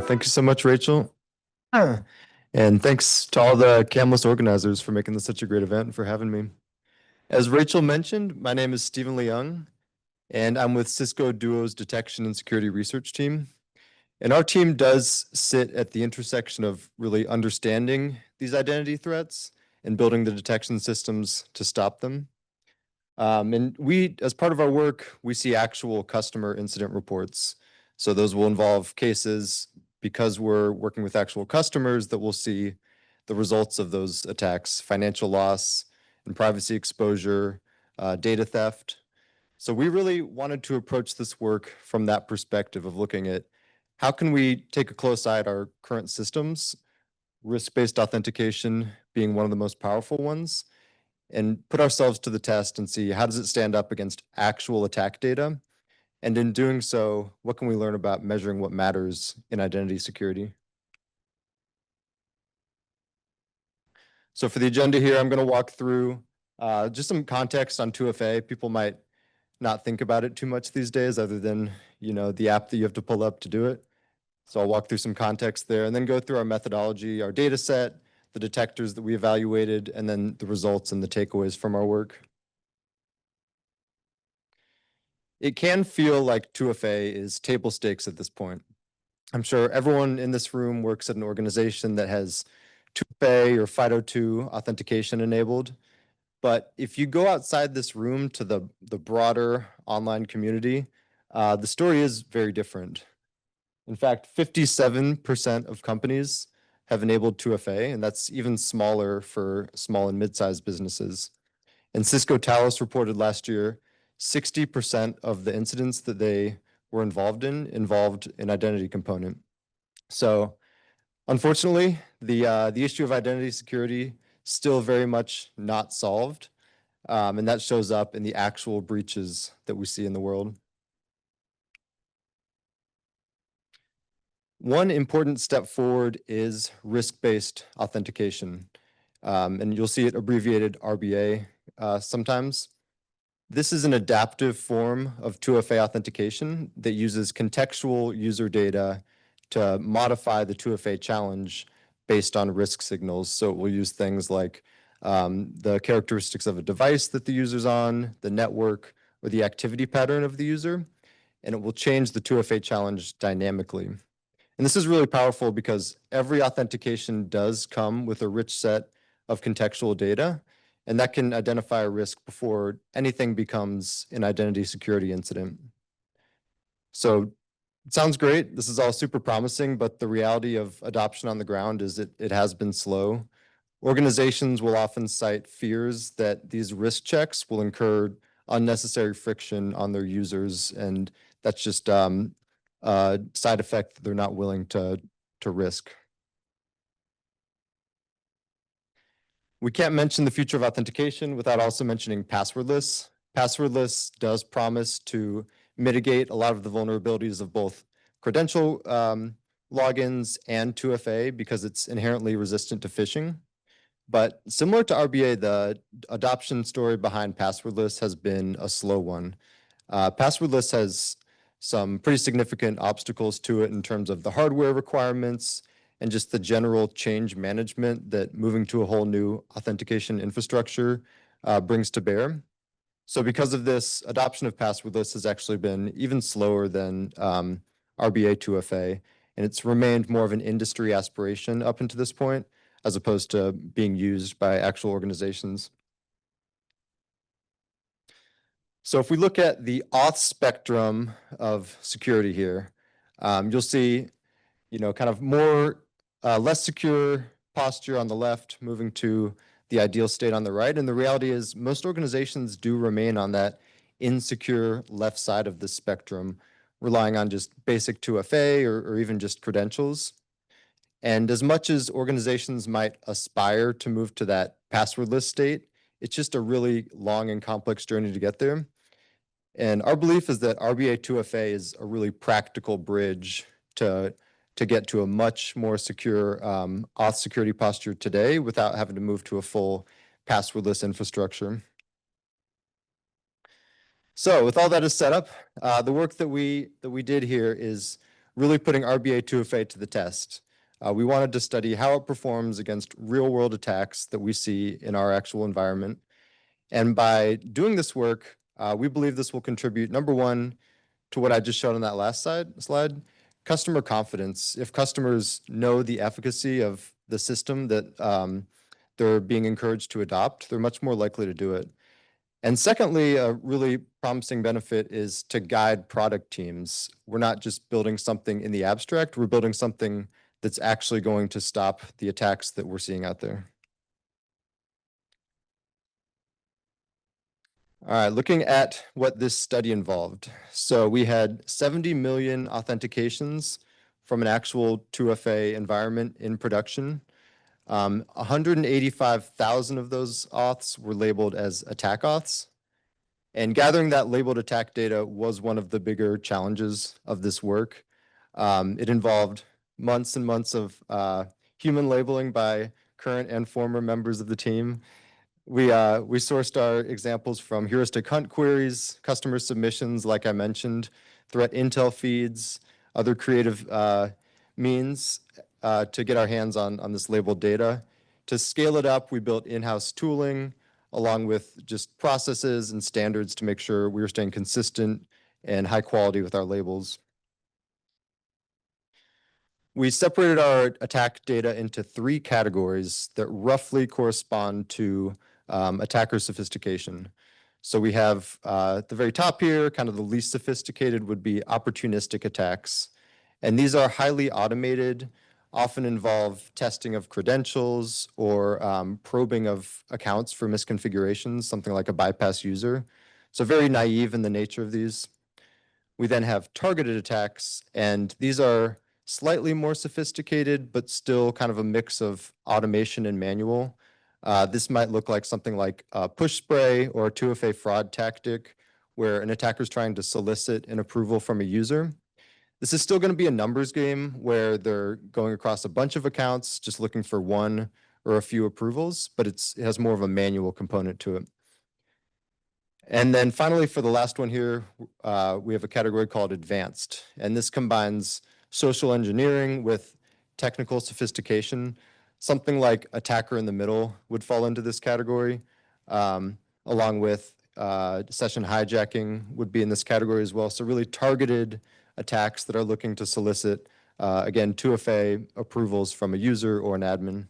Thank you so much, Rachel. And thanks to all the Canlis organizers for making this such a great event and for having me. As Rachel mentioned, my name is Stephen Leung, and I'm with Cisco Duo's Detection and Security Research Team. And our team does sit at the intersection of really understanding these identity threats and building the detection systems to stop them. And we, as part of our work, we see actual customer incident reports. So those will involve cases because we're working with actual customers that will see the results of those attacks, financial loss and privacy exposure, data theft. So we really wanted to approach this work from that perspective of looking at how can we take a close eye at our current systems, risk-based authentication being one of the most powerful ones, and put ourselves to the test and see how does it stand up against actual attack data. And in doing so, what can we learn about measuring what matters in identity security? So for the agenda here, I'm going to walk through just some context on 2FA. People might not think about it too much these days other than, the app that you have to pull up to do it. So I'll walk through some context there and then go through our methodology, our data set, the detectors that we evaluated, and then the results and the takeaways from our work. It can feel like 2FA is table stakes at this point. I'm sure everyone in this room works at an organization that has 2FA or FIDO2 authentication enabled. But if you go outside this room to the broader online community, the story is very different. In fact, 57% of companies have enabled 2FA, and that's even smaller for small and mid-sized businesses. And Cisco Talos reported last year, 60% of the incidents that they were involved an identity component. So unfortunately, the issue of identity security still very much not solved. And that shows up in the actual breaches that we see in the world. One important step forward is risk-based authentication. And you'll see it abbreviated RBA sometimes. This is an adaptive form of 2FA authentication that uses contextual user data to modify the 2FA challenge based on risk signals. So it will use things like the characteristics of a device that the user's on, the network, or the activity pattern of the user, and it will change the 2FA challenge dynamically. And this is really powerful because every authentication does come with a rich set of contextual data, and that can identify a risk before anything becomes an identity security incident. So it sounds great. This is all super promising, but the reality of adoption on the ground is it has been slow. Organizations will often cite fears that these risk checks will incur unnecessary friction on their users, and that's just side effect that they're not willing to risk. We can't mention the future of authentication without also mentioning passwordless. Passwordless does promise to mitigate a lot of the vulnerabilities of both credential logins and 2FA because it's inherently resistant to phishing. But similar to RBA, the adoption story behind passwordless has been a slow one. Passwordless has some pretty significant obstacles to it in terms of the hardware requirements and just the general change management that moving to a whole new authentication infrastructure brings to bear. So because of this, adoption of passwordless has actually been even slower than RBA 2FA, and it's remained more of an industry aspiration up until this point, as opposed to being used by actual organizations. So if we look at the auth spectrum of security here, you'll see, kind of more less secure posture on the left, moving to the ideal state on the right. And the reality is most organizations do remain on that insecure left side of the spectrum, relying on just basic 2FA or even just credentials. And as much as organizations might aspire to move to that passwordless state, it's just a really long and complex journey to get there. And our belief is that RBA 2FA is a really practical bridge to get to a much more secure auth security posture today without having to move to a full passwordless infrastructure. So with all that as set up, the work that we did here is really putting RBA 2FA to the test. We wanted to study how it performs against real-world attacks that we see in our actual environment. And by doing this work, we believe this will contribute, number one, to what I just showed on that last slide, customer confidence. If customers know the efficacy of the system that they're being encouraged to adopt, they're much more likely to do it. And secondly, a really promising benefit is to guide product teams. We're not just building something in the abstract, we're building something that's actually going to stop the attacks that we're seeing out there. All right, looking at what this study involved. So we had 70 million authentications from an actual 2FA environment in production. 185,000 of those auths were labeled as attack auths. And gathering that labeled attack data was one of the bigger challenges of this work. It involved months and months of human labeling by current and former members of the team. We sourced our examples from heuristic hunt queries, customer submissions, like I mentioned, threat intel feeds, other creative means to get our hands on this labeled data. To scale it up, we built in-house tooling along with just processes and standards to make sure we were staying consistent and high quality with our labels. We separated our attack data into 3 categories that roughly correspond to attacker sophistication. So we have at the very top here, kind of the least sophisticated would be opportunistic attacks. And these are highly automated, often involve testing of credentials or probing of accounts for misconfigurations, something like a bypass user. So very naive in the nature of these. We then have targeted attacks, and these are slightly more sophisticated, but still kind of a mix of automation and manual. This might look like something like a push spray or a 2FA fraud tactic, where an attacker is trying to solicit an approval from a user. This is still going to be a numbers game where they're going across a bunch of accounts, just looking for one or a few approvals, but it has more of a manual component to it. And then finally, for the last one here, we have a category called advanced. And this combines social engineering with technical sophistication. Something like attacker in the middle would fall into this category, along with session hijacking would be in this category as well. So really targeted attacks that are looking to solicit, again, 2FA approvals from a user or an admin.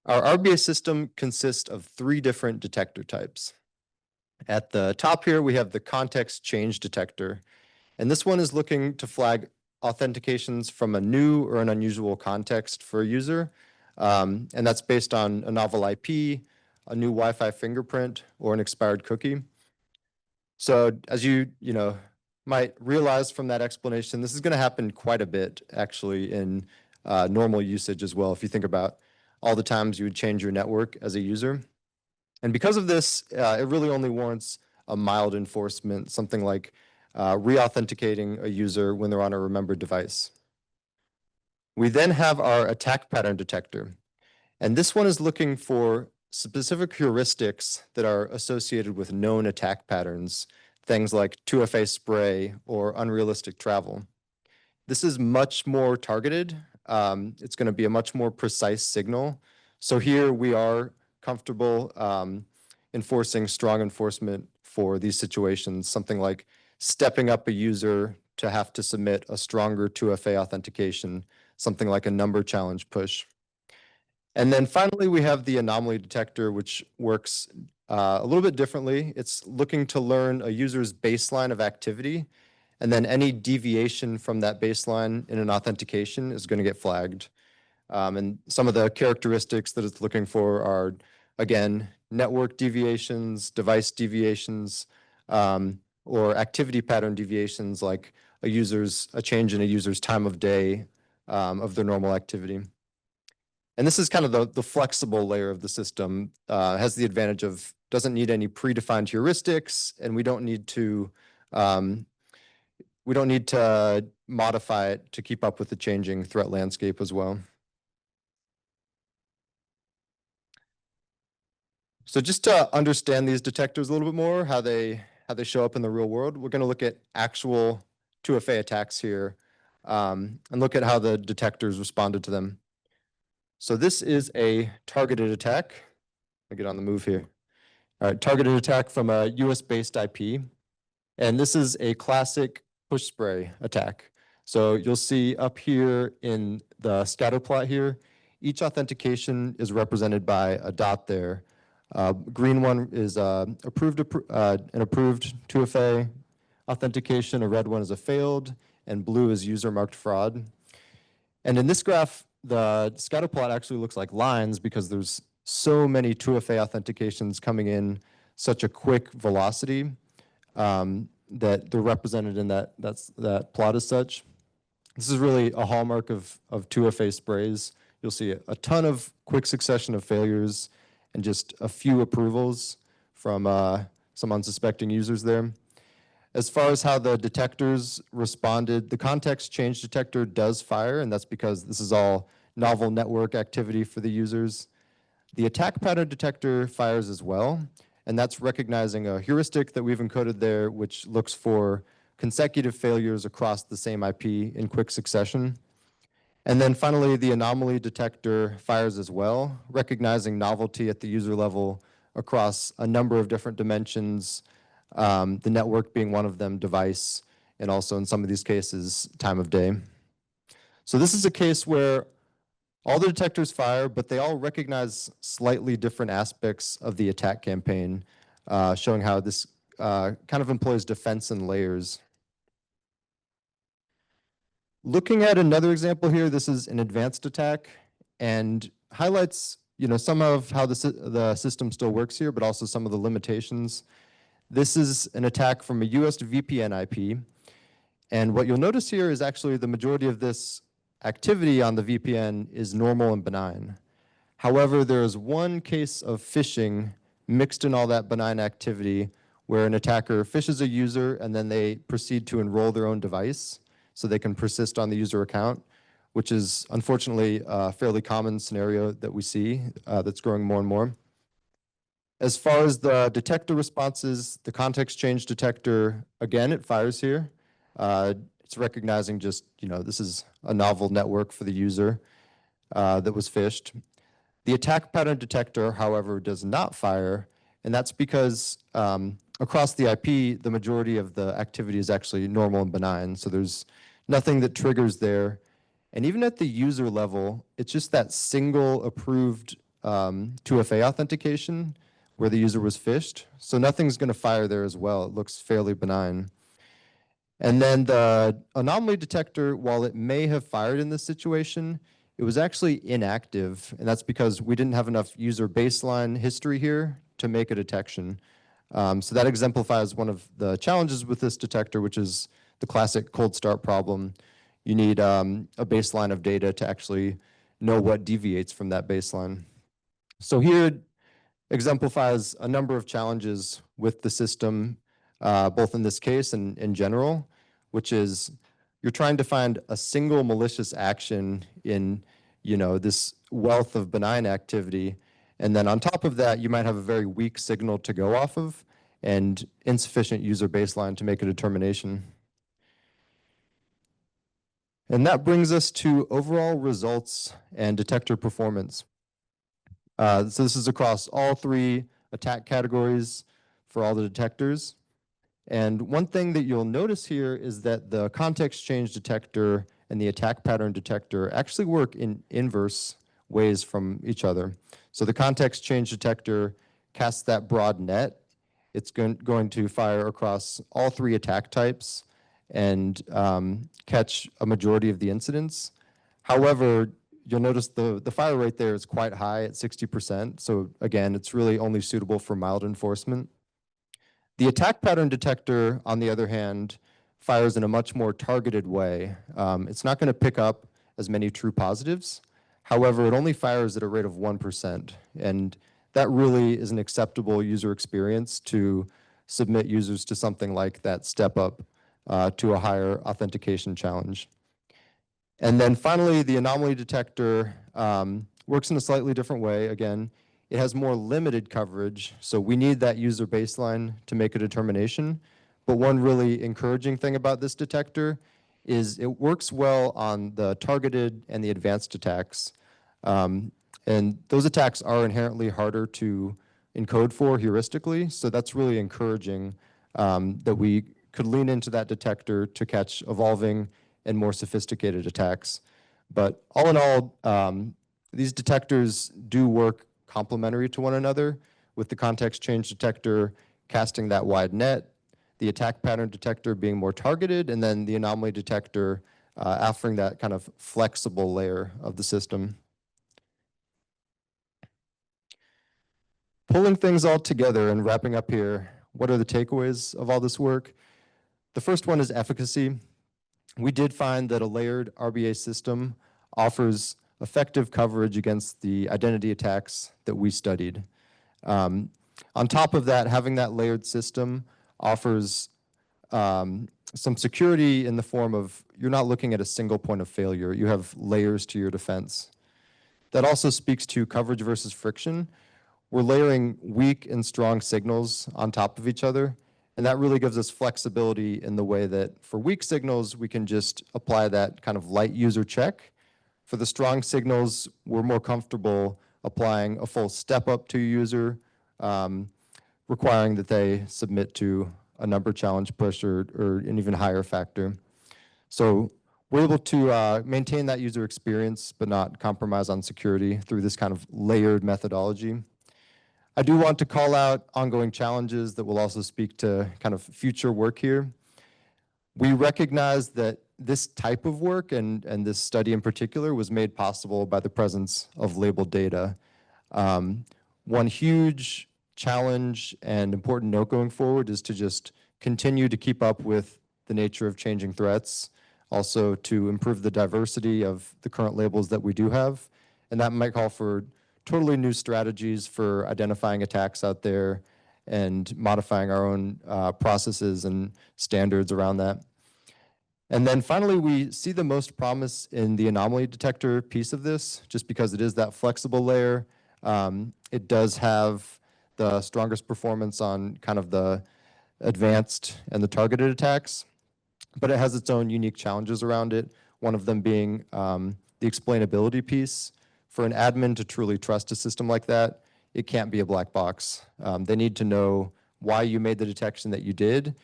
Our RBA system consists of 3 different detector types. At the top here, we have the context change detector. And this one is looking to flag authentications from a new or an unusual context for a user. And that's based on a novel IP, a new Wi-Fi fingerprint, or an expired cookie. So as you might realize from that explanation, this is going to happen quite a bit actually in normal usage as well. If you think about all the times you would change your network as a user. And because of this, it really only warrants a mild enforcement, something like re-authenticating a user when they're on a remembered device. We then have our attack pattern detector. And this one is looking for specific heuristics that are associated with known attack patterns, things like 2FA spray or unrealistic travel. This is much more targeted. It's going to be a much more precise signal. So here we are comfortable enforcing strong enforcement for these situations, something like stepping up a user to have to submit a stronger 2FA authentication, something like a number challenge push. And then finally, we have the anomaly detector, which works a little bit differently. It's looking to learn a user's baseline of activity, and then any deviation from that baseline in an authentication is going to get flagged. And some of the characteristics that it's looking for are, again, network deviations, device deviations, or activity pattern deviations like a change in a user's time of day of their normal activity. And this is kind of the flexible layer of the system, has the advantage of doesn't need any predefined heuristics, and we don't need to modify it to keep up with the changing threat landscape as well. So just to understand these detectors a little bit more, how they how they show up in the real world. We're going to look at actual 2FA attacks here and look at how the detectors responded to them. So this is a targeted attack. Let me get on the move here. All right, targeted attack from a US-based IP. And this is a classic push spray attack. So you'll see up here in the scatter plot here, each authentication is represented by a dot there. Green one is an approved 2FA authentication, a red one is a failed, and blue is user marked fraud. And in this graph, the scatter plot actually looks like lines because there's so many 2FA authentications coming in such a quick velocity that they're represented in that plot as such. This is really a hallmark of 2FA sprays. You'll see a ton of quick succession of failures and just a few approvals from some unsuspecting users there. As far as how the detectors responded, the context change detector does fire, and that's because this is all novel network activity for the users. The attack pattern detector fires as well, and that's recognizing a heuristic that we've encoded there, which looks for consecutive failures across the same IP in quick succession. And then finally, the anomaly detector fires as well, recognizing novelty at the user level across a number of different dimensions, the network being one of them, device, and also in some of these cases, time of day. So this is a case where all the detectors fire, but they all recognize slightly different aspects of the attack campaign, showing how this kind of employs defense in layers. Looking at another example here, this is an advanced attack and highlights some of how the system still works here, but also some of the limitations. This is an attack from a US VPN IP. And what you'll notice here is actually the majority of this activity on the VPN is normal and benign. However, there is one case of phishing mixed in all that benign activity where an attacker phishes a user and then they proceed to enroll their own device so they can persist on the user account, which is unfortunately a fairly common scenario that we see that's growing more and more. As far as the detector responses, the context change detector, again, it fires here. It's recognizing just, this is a novel network for the user that was phished. The attack pattern detector, however, does not fire, and that's because across the IP, the majority of the activity is actually normal and benign, so there's nothing that triggers there. And even at the user level, it's just that single approved 2FA authentication where the user was phished. So nothing's going to fire there as well. It looks fairly benign. And then the anomaly detector, while it may have fired in this situation, it was actually inactive. And that's because we didn't have enough user baseline history here to make a detection. So that exemplifies one of the challenges with this detector, which is the classic cold start problem. You need a baseline of data to actually know what deviates from that baseline. So here exemplifies a number of challenges with the system, both in this case and in general, which is you're trying to find a single malicious action in this wealth of benign activity. And then on top of that, you might have a very weak signal to go off of and insufficient user baseline to make a determination. And that brings us to overall results and detector performance. So this is across all three attack categories for all the detectors. And one thing that you'll notice here is that the context change detector and the attack pattern detector actually work in inverse ways from each other. So the context change detector casts that broad net. It's going to fire across all three attack types and catch a majority of the incidents. However, you'll notice the fire rate there is quite high at 60%. So again, it's really only suitable for mild enforcement. The attack pattern detector, on the other hand, fires in a much more targeted way. It's not going to pick up as many true positives. However, it only fires at a rate of 1%. And that really is an acceptable user experience to submit users to something like that step up to a higher authentication challenge. And then finally, the anomaly detector works in a slightly different way. Again, It has more limited coverage, so we need that user baseline to make a determination. But one really encouraging thing about this detector is it works well on the targeted and the advanced attacks. And those attacks are inherently harder to encode for heuristically, so that's really encouraging that we could lean into that detector to catch evolving and more sophisticated attacks. But all in all, these detectors do work complementary to one another, with the context change detector casting that wide net, the attack pattern detector being more targeted, and then the anomaly detector offering that kind of flexible layer of the system. Pulling things all together and wrapping up here, what are the takeaways of all this work? The first one is efficacy. We did find that a layered RBA system offers effective coverage against the identity attacks that we studied. On top of that, having that layered system offers some security in the form of you're not looking at a single point of failure. You have layers to your defense. That also speaks to coverage versus friction. We're layering weak and strong signals on top of each other, and that really gives us flexibility in the way that for weak signals, we can just apply that kind of light user check. For the strong signals, we're more comfortable applying a full step up to a user, requiring that they submit to a number challenge push or an even higher factor. So we're able to maintain that user experience, but not compromise on security through this kind of layered methodology. I do want to call out ongoing challenges that will also speak to kind of future work here. We recognize that this type of work and this study in particular was made possible by the presence of labeled data. One huge challenge and important note going forward is to just continue to keep up with the nature of changing threats, also to improve the diversity of the current labels that we do have. And that might call for totally new strategies for identifying attacks out there and modifying our own processes and standards around that. And then finally, we see the most promise in the anomaly detector piece of this, just because it is that flexible layer. It does have the strongest performance on kind of the advanced and the targeted attacks, but it has its own unique challenges around it, one of them being the explainability piece. For an admin to truly trust a system like that, it can't be a black box. They need to know why you made the detection that you did.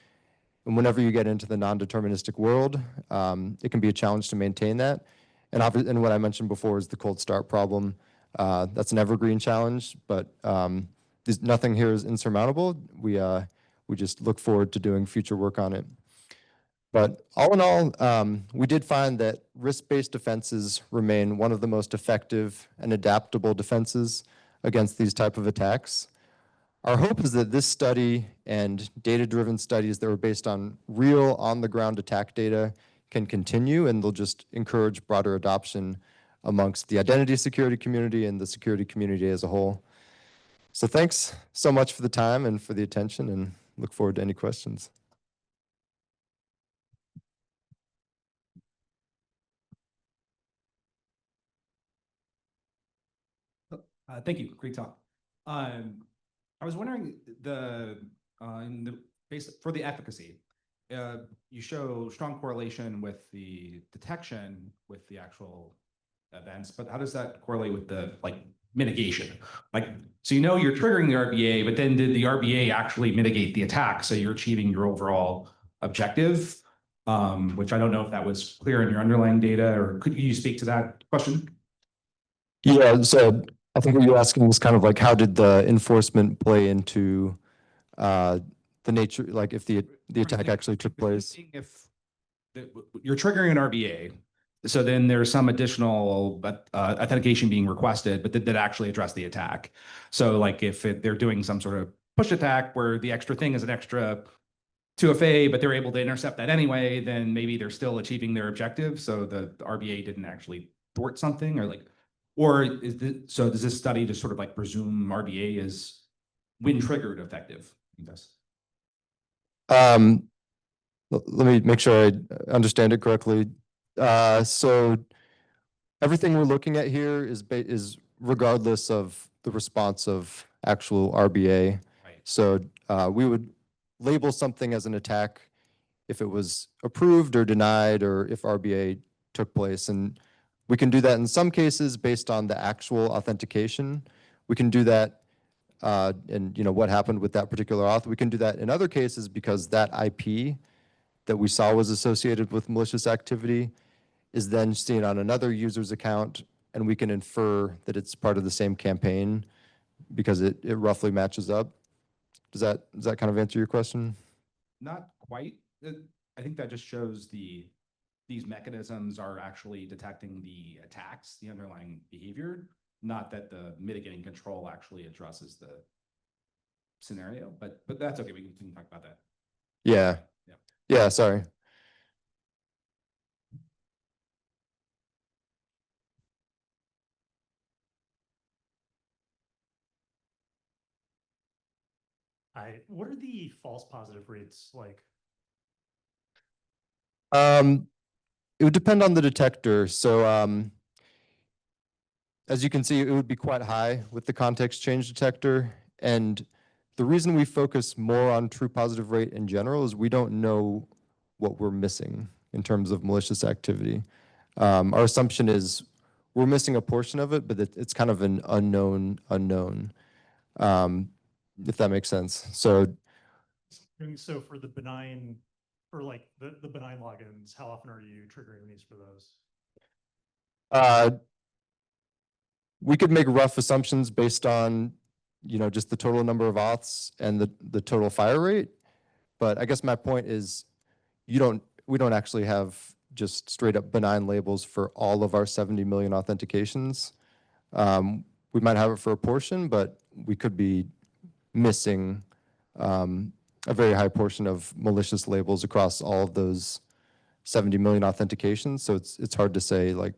And whenever you get into the non-deterministic world, it can be a challenge to maintain that. And what I mentioned before is the cold start problem. That's an evergreen challenge, but nothing here is insurmountable. We just look forward to doing future work on it. But all in all, we did find that risk-based defenses remain one of the most effective and adaptable defenses against these type of attacks. Our hope is that this study and data-driven studies that were based on real on-the-ground attack data can continue, and they'll just encourage broader adoption amongst the identity security community and the security community as a whole. So thanks so much for the time and for the attention, and look forward to any questions. Thank you. Great talk. I was wondering in the for the efficacy, you show strong correlation with the detection with the actual events, but how does that correlate with the mitigation? So you're triggering the RBA, but then did the RBA actually mitigate the attack? So you're achieving your overall objective, which I don't know if that was clear in your underlying data, or could you speak to that question? Yeah, so I think what you're asking is kind of like how did the enforcement play into the nature, like if the attack actually took place? If you're triggering an RBA, so then there's some additional authentication being requested, but that actually address the attack. So if they're doing some sort of push attack where the extra thing is an extra 2FA, but they're able to intercept that anyway, then maybe they're still achieving their objective. So the RBA didn't actually thwart something, so does this study just sort of presume RBA is when triggered effective? Let me make sure I understand it correctly. So everything we're looking at here is regardless of the response of actual RBA. Right. So we would label something as an attack if it was approved or denied, or if RBA took place. And we can do that in some cases based on the actual authentication. We can do that and what happened with that particular auth. We can do that in other cases because that IP that we saw was associated with malicious activity is then seen on another user's account, and we can infer that it's part of the same campaign because it roughly matches up. Does that kind of answer your question? Not quite. I think that just shows these mechanisms are actually detecting the attacks, the underlying behavior, not that the mitigating control actually addresses the scenario. But that's okay. We can talk about that. Yeah. Yeah. Yeah, sorry. What are the false positive rates like? It would depend on the detector. So as you can see, it would be quite high with the context change detector. And the reason we focus more on true positive rate in general is we don't know what we're missing in terms of malicious activity. Our assumption is we're missing a portion of it, but it's kind of an unknown, if that makes sense. So for the benign, for like the benign logins, how often are you triggering these for those? We could make rough assumptions based on, just the total number of auths and the total fire rate. But I guess my point is we don't actually have just straight up benign labels for all of our 70 million authentications. We might have it for a portion, but we could be missing a very high portion of malicious labels across all of those 70 million authentications. So it's hard to say, like,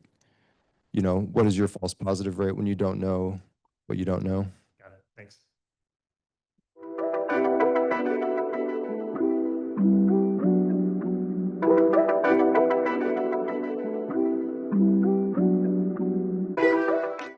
what is your false positive rate when you don't know what you don't know. Got it. Thanks.